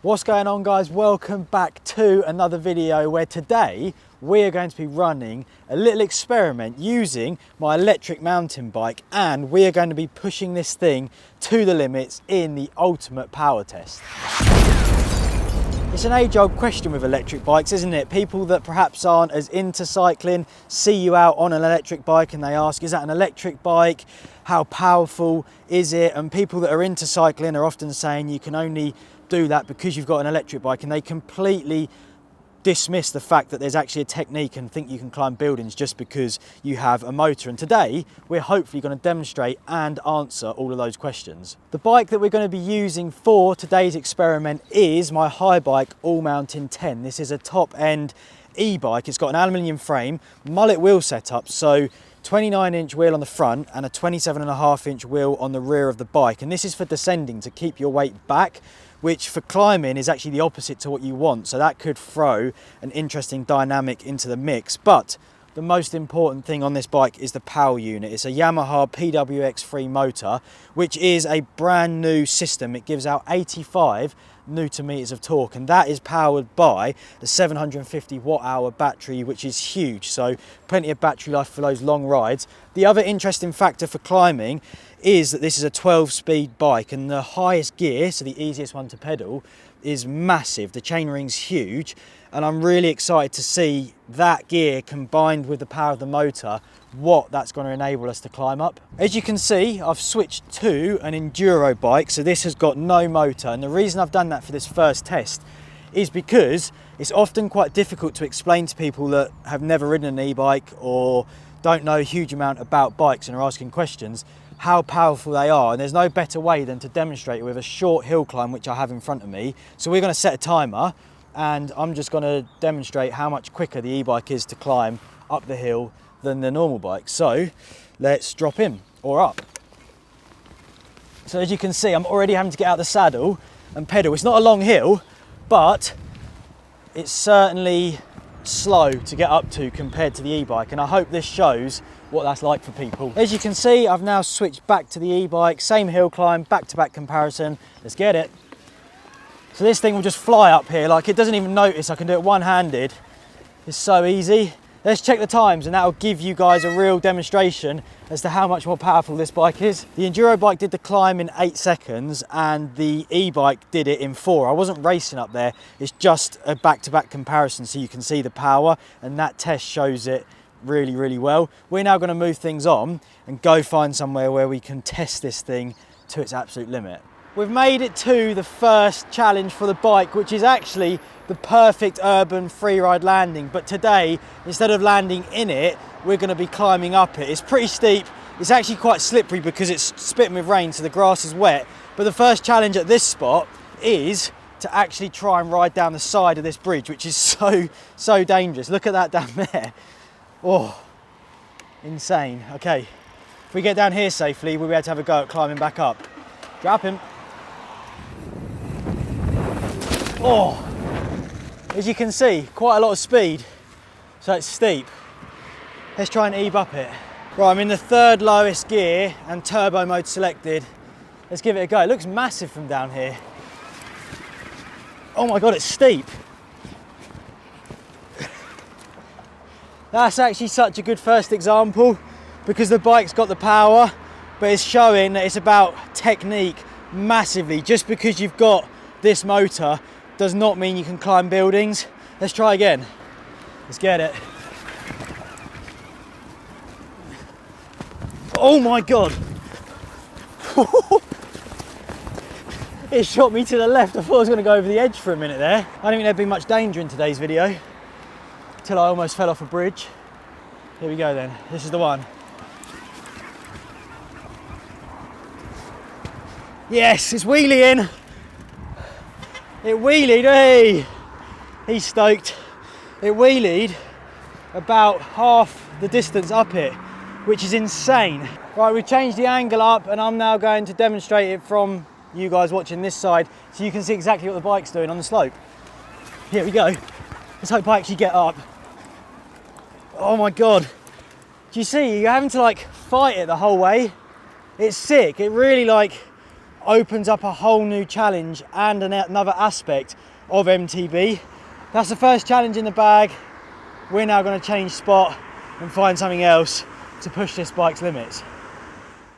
What's going on, guys? Welcome back to another video where today we are going to be running a little experiment using my electric mountain bike, and we are going to be pushing this thing to the limits in the ultimate power test. It's an age-old question with electric bikes, isn't it? People that perhaps aren't as into cycling see you out on an electric bike and they ask, is that an electric bike? How powerful is it? And people that are into cycling are often saying you can only do that because you've got an electric bike, and they completely dismiss the fact that there's actually a technique and think you can climb buildings just because you have a motor. And today we're hopefully going to demonstrate and answer all of those questions. The bike that we're going to be using for today's experiment is my Haibike ALLMTN. This is a top-end e-bike. It's got an aluminium frame, mullet wheel setup, so 29-inch wheel on the front and a 27.5-inch wheel on the rear of the bike. And this is for descending, to keep your weight back, which for climbing is actually the opposite to what you want. So that could throw an interesting dynamic into the mix. But the most important thing on this bike is the power unit. It's a Yamaha PWX3 motor, which is a brand new system. It gives out 85 Newton meters of torque, and that is powered by the 750 watt-hour battery, which is huge, so plenty of battery life for those long rides. The other interesting factor for climbing is that this is a 12-speed bike, and the highest gear, so the easiest one to pedal, is massive. The chainring's huge, and I'm really excited to see that gear combined with the power of the motor, what that's going to enable us to climb up. As you can see, I've switched to an enduro bike, so this has got no motor, and the reason I've done that for this first test is because it's often quite difficult to explain to people that have never ridden an e-bike or don't know a huge amount about bikes and are asking questions how powerful they are, and there's no better way than to demonstrate it with a short hill climb, which I have in front of me. So we're going to set a timer, and I'm just going to demonstrate how much quicker the e-bike is to climb up the hill than the normal bike. So let's drop in or up. So as you can see, I'm already having to get out the saddle and pedal. It's not a long hill, but it's certainly slow to get up to compared to the e-bike, and I hope this shows what that's like for people. As you can see, I've now switched back to the e-bike, same hill climb, back-to-back comparison. Let's get it. So this thing will just fly up here, like it doesn't even notice I can do it one-handed. It's so easy. Let's check the times, and that'll give you guys a real demonstration as to how much more powerful this bike is. The enduro bike did the climb in 8 seconds and the e-bike did it in 4. I wasn't racing up there, it's just a back-to-back comparison so you can see the power, and that test shows it really, really well. We're now going to move things on and go find somewhere where we can test this thing to its absolute limit. We've made it to the first challenge for the bike, which is actually the perfect urban free ride landing. But today, instead of landing in it, we're going to be climbing up it. It's pretty steep. It's actually quite slippery because it's spitting with rain, so the grass is wet. But the first challenge at this spot is to actually try and ride down the side of this bridge, which is so dangerous. Look at that down there. Oh, insane. Okay, if we get down here safely, we'll be able to have a go at climbing back up. Drop him. Oh, as you can see, quite a lot of speed, so it's steep. Let's try and eve up it. Right, I'm in the third lowest gear and turbo mode selected. Let's give it a go. It looks massive from down here. Oh my God, it's steep. That's actually such a good first example because the bike's got the power, but it's showing that it's about technique massively. Just because you've got this motor does not mean you can climb buildings. Let's try again. Let's get it. Oh my God. It shot me to the left. I thought I was going to go over the edge for a minute there. I don't think there'd be much danger in today's video till I almost fell off a bridge. Here we go then. This is the one. Yes, it's wheeling. It wheelied, hey! He's stoked. It wheelied about half the distance up it, which is insane. Right, we've changed the angle up, and I'm now going to demonstrate it from you guys watching this side so you can see exactly what the bike's doing on the slope. Here we go. Let's hope I actually get up. Oh my God. Do you see? You're having to like fight it the whole way. It's sick. It really like opens up a whole new challenge and another aspect of MTB. That's the first challenge in the bag. We're now going to change spot and find something else to push this bike's limits.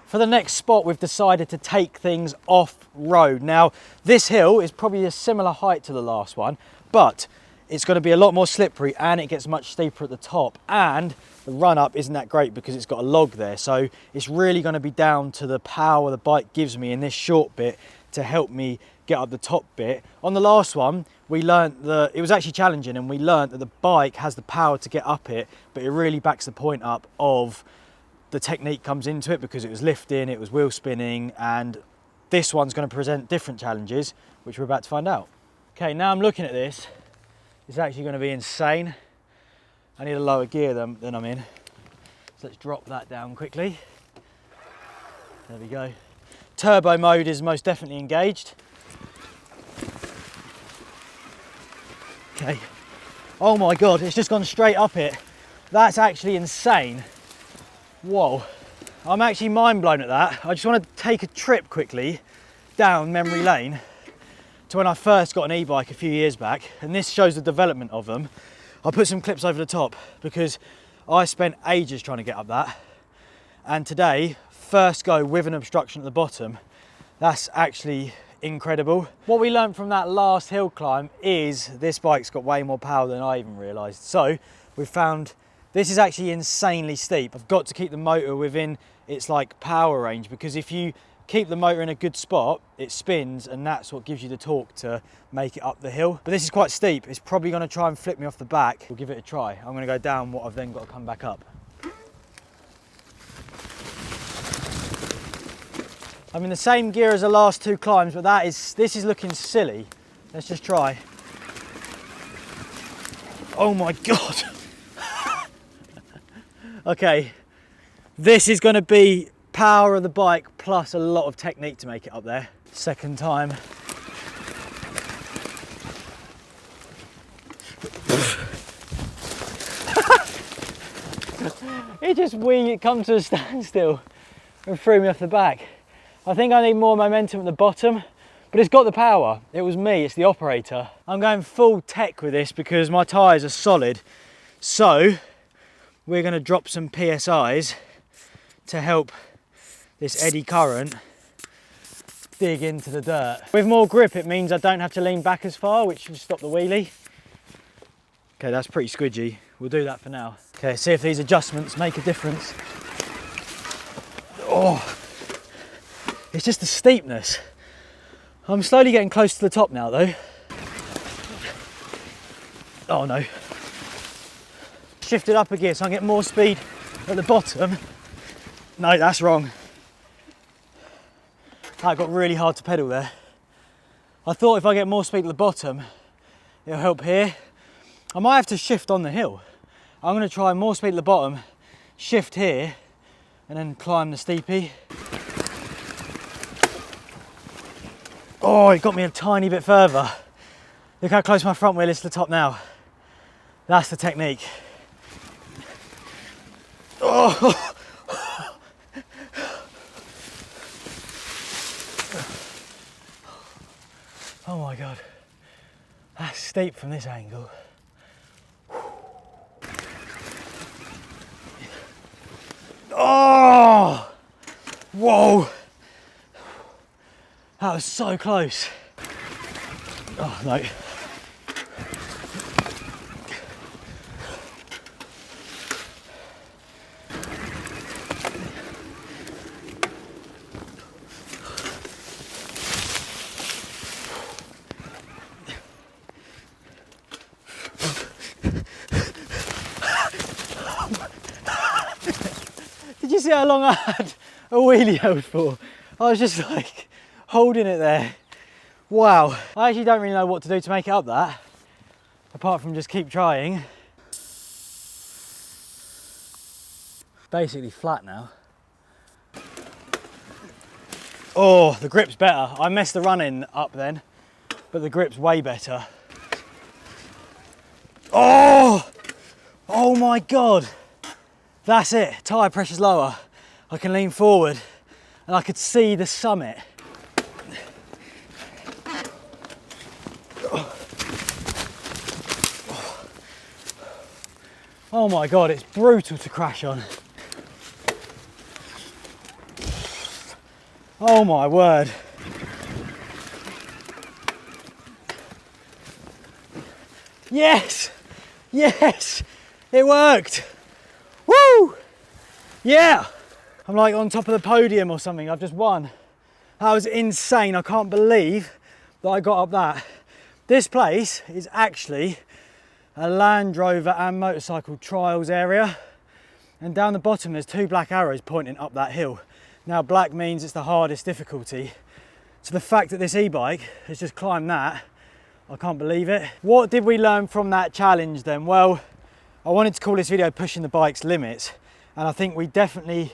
For the next spot, we've decided to take things off-road. Now, this hill is probably a similar height to the last one, but it's going to be a lot more slippery and it gets much steeper at the top, and the run-up isn't that great because it's got a log there. So it's really going to be down to the power the bike gives me in this short bit to help me get up the top bit. On the last one, we learnt that it was actually challenging, and we learnt that the bike has the power to get up it, but it really backs the point up of the technique comes into it because it was lifting, it was wheel spinning, and this one's going to present different challenges, which we're about to find out. Okay, now I'm looking at this. It's actually going to be insane. I need a lower gear than I'm in. So let's drop that down quickly. There we go. Turbo mode is most definitely engaged. Okay. Oh my God, it's just gone straight up it. That's actually insane. Whoa. I'm actually mind blown at that. I just want to take a trip quickly down memory lane to when I first got an e-bike a few years back, and this shows the development of them. I'll put some clips over the top because I spent ages trying to get up that, and today, first go with an obstruction at the bottom, that's actually incredible. What we learned from that last hill climb is this bike's got way more power than I even realised. So we found this is actually insanely steep. I've got to keep the motor within its like power range, because if you keep the motor in a good spot, it spins, and that's what gives you the torque to make it up the hill. But this is quite steep. It's probably going to try and flip me off the back. We'll give it a try. I'm going to go down what I've then got to come back up. I'm in the same gear as the last two climbs, but this is looking silly. Let's just try. Oh my God. Okay, this is going to be power of the bike plus a lot of technique to make it up there. Second time. It comes to a standstill and threw me off the back. I think I need more momentum at the bottom, but it's got the power. It was me, it's the operator. I'm going full tech with this because my tyres are solid. So we're going to drop some PSIs to help this eddy current dig into the dirt. With more grip, it means I don't have to lean back as far, which should stop the wheelie. Okay, that's pretty squidgy. We'll do that for now. Okay, see if these adjustments make a difference. Oh, it's just the steepness. I'm slowly getting close to the top now though. Oh no. Shifted up a gear so I can get more speed at the bottom. No, that's wrong. That got really hard to pedal there. I thought if I get more speed at the bottom, it'll help here. I might have to shift on the hill. I'm going to try more speed at the bottom, shift here, and then climb the steepy. Oh, it got me a tiny bit further. Look how close my front wheel is to the top now. That's the technique. Oh. Oh my God, that's steep from this angle. Oh, whoa, that was so close. Oh no. Did you see how long I had a wheelie held for? I was just like holding it there. Wow. I actually don't really know what to do to make it up that, apart from just keep trying. Basically flat now. Oh, the grip's better. I messed the running up then, but the grip's way better. Oh! Oh my God. That's it, tyre pressure's lower. I can lean forward and I could see the summit. Oh my God, it's brutal to crash on. Oh my word. Yes, yes, it worked. Woo! Yeah, I'm like on top of the podium or something. I've just won. That was insane. I can't believe that I got up that. This place is actually a Land Rover and motorcycle trials area. And down the bottom, there's 2 black arrows pointing up that hill. Now, black means it's the hardest difficulty. So the fact that this e-bike has just climbed that, I can't believe it. What did we learn from that challenge then? Well, I wanted to call this video Pushing the Bike's Limits. And I think we definitely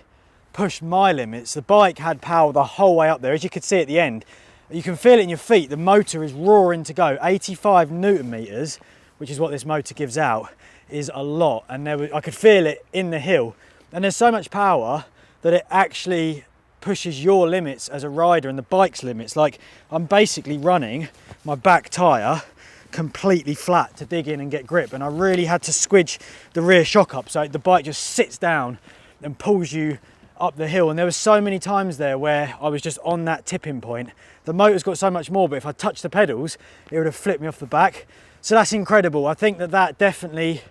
pushed my limits. The bike had power the whole way up there. As you could see at the end, you can feel it in your feet. The motor is roaring to go. 85 Newton meters, which is what this motor gives out, is a lot. And I could feel it in the hill. And there's so much power that it actually pushes your limits as a rider and the bike's limits. Like, I'm basically running my back tyre completely flat to dig in and get grip, and I really had to squidge the rear shock up so the bike just sits down and pulls you up the hill. And there were so many times there where I was just on that tipping point. The motor's got so much more, but if I touched the pedals, it would have flipped me off the back. So that's incredible. I think that definitely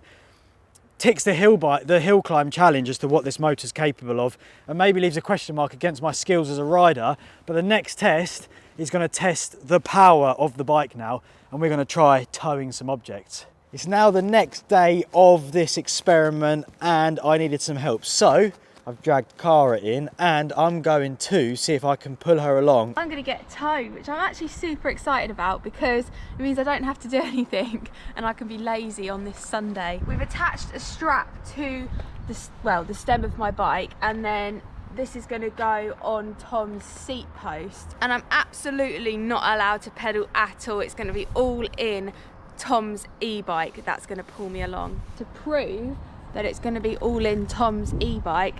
ticks the hill climb challenge as to what this motor's capable of, and maybe leaves a question mark against my skills as a rider. But the next test is going to test the power of the bike now, and we're going to try towing some objects. It's now the next day of this experiment and I needed some help. So I've dragged Cara in and I'm going to see if I can pull her along. I'm going to get towed, which I'm actually super excited about because it means I don't have to do anything and I can be lazy on this Sunday. We've attached a strap to the stem of my bike, and then this is going to go on Tom's seat post, and I'm absolutely not allowed to pedal at all. It's going to be all in Tom's e-bike that's going to pull me along. To prove that it's going to be all in Tom's e-bike,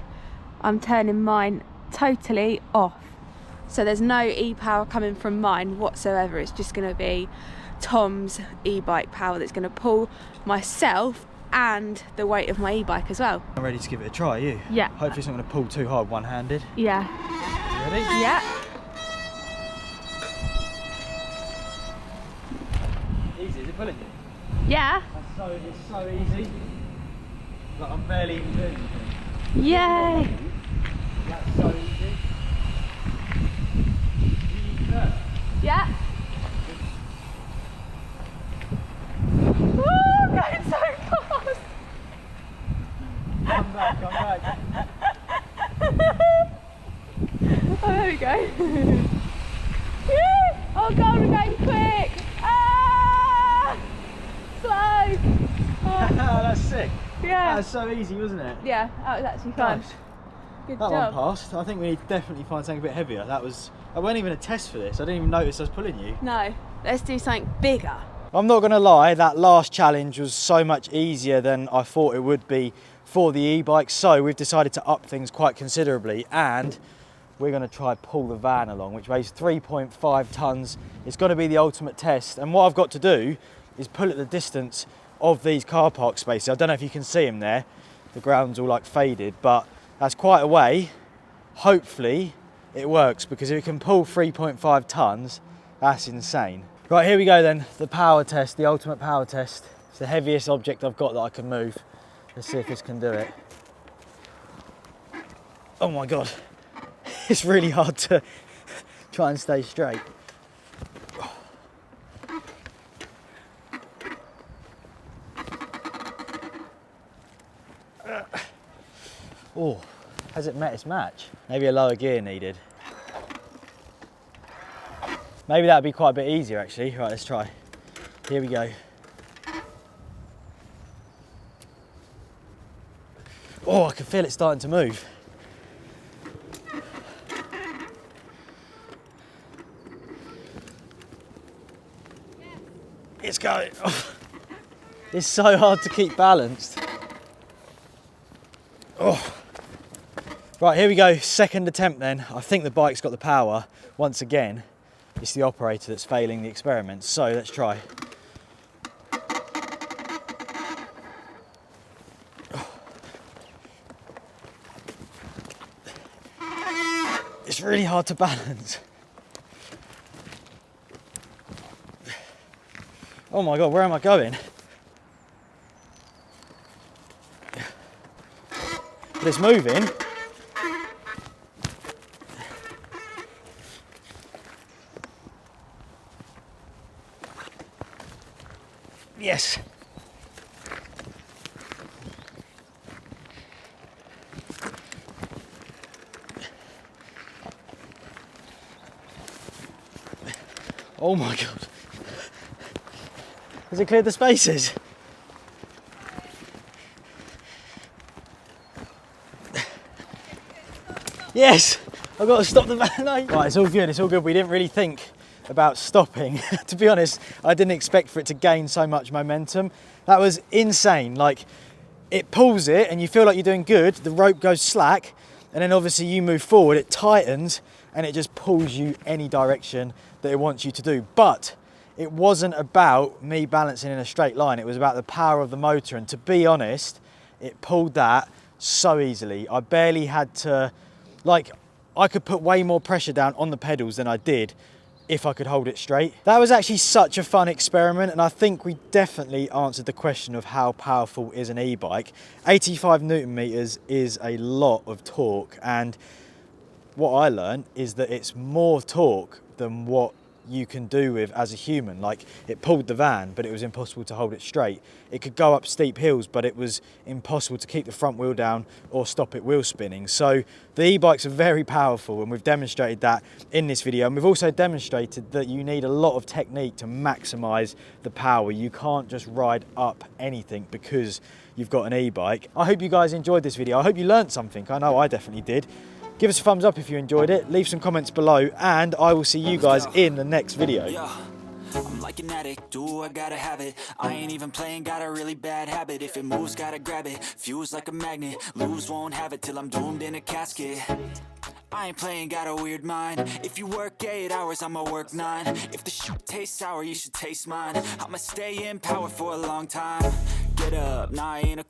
I'm turning mine totally off. So there's no e-power coming from mine whatsoever. It's just going to be Tom's e-bike power that's going to pull myself and the weight of my e-bike as well. I'm ready to give it a try, are you? Yeah. Hopefully it's not going to pull too hard one-handed. Yeah. You ready? Yeah. Easy, is it pulling you? Yeah. It's so easy. Like, I'm barely even doing anything. Yay. That's so easy. Yeah. Woo, going so fast. Come back. Oh, there we go. Oh God, we're going quick. Ah! Slow. Oh. That's sick. Yeah. That was so easy, wasn't it? Yeah, that was actually fun. Nice. Good That job. one passed. I think we need to definitely find something a bit heavier. I wasn't even a test for this. I didn't even notice I was pulling you. No, let's do something bigger. I'm not gonna lie, that last challenge was so much easier than I thought it would be for the e-bike. So we've decided to up things quite considerably, and we're gonna try pull the van along, which weighs 3.5 tons. It's gonna be the ultimate test. And what I've got to do is pull at the distance of these car park spaces. I don't know if you can see them there. The ground's all like faded, but that's quite a way. Hopefully it works, because if it can pull 3.5 tons, that's insane. Right, here we go then, the power test, the ultimate power test. It's the heaviest object I've got that I can move. Let's see if this can do it. Oh my God, it's really hard to try and stay straight. Oh, has it met its match? Maybe a lower gear needed. Maybe that'd be quite a bit easier actually. Right, let's try. Here we go. Oh, I can feel it starting to move. It's going. Oh. It's so hard to keep balanced. Oh. Right, here we go, second attempt then. I think the bike's got the power. Once again, it's the operator that's failing the experiment. So let's try. it's really hard to balance. Oh my God, where am I going? But it's moving. Yes. Oh my God. Has it cleared the spaces? Yes, I've got to stop the van. No. Right, it's all good, it's all good. We didn't really think about stopping. To be honest, I didn't expect for it to gain so much momentum. That was insane. Like, it pulls it and you feel like you're doing good, the rope goes slack, and then obviously you move forward, it tightens, and it just pulls you any direction that it wants you to do. But it wasn't about me balancing in a straight line, it was about the power of the motor, and to be honest, it pulled that so easily. I barely had to, like, I could put way more pressure down on the pedals than I did if I could hold it straight. That was actually such a fun experiment, and I think we definitely answered the question of how powerful is an e-bike. 85 Newton meters is a lot of torque, and what I learned is that it's more torque than what you can do with as a human. Like, it pulled the van, but it was impossible to hold it straight. It could go up steep hills, but it was impossible to keep the front wheel down or stop it wheel spinning. So the e-bikes are very powerful, and we've demonstrated that in this video. And we've also demonstrated that you need a lot of technique to maximize the power. You can't just ride up anything because you've got an e-bike. I hope you guys enjoyed this video. I hope you learned something. I know I definitely did. Give us a thumbs up if you enjoyed it, leave some comments below, and I will see you guys in the next video. I'm like an addict, do I gotta have it. I ain't even playing, got a really bad habit. If it moves, gotta grab it, fuse like a magnet. Lose, won't have it till I'm doomed in a casket. I ain't playing, got a weird mind. If you work 8 hours, I'ma work 9. If the shit tastes sour, you should taste mine. I'ma stay in power for a long time. Get up, nah, I ain't a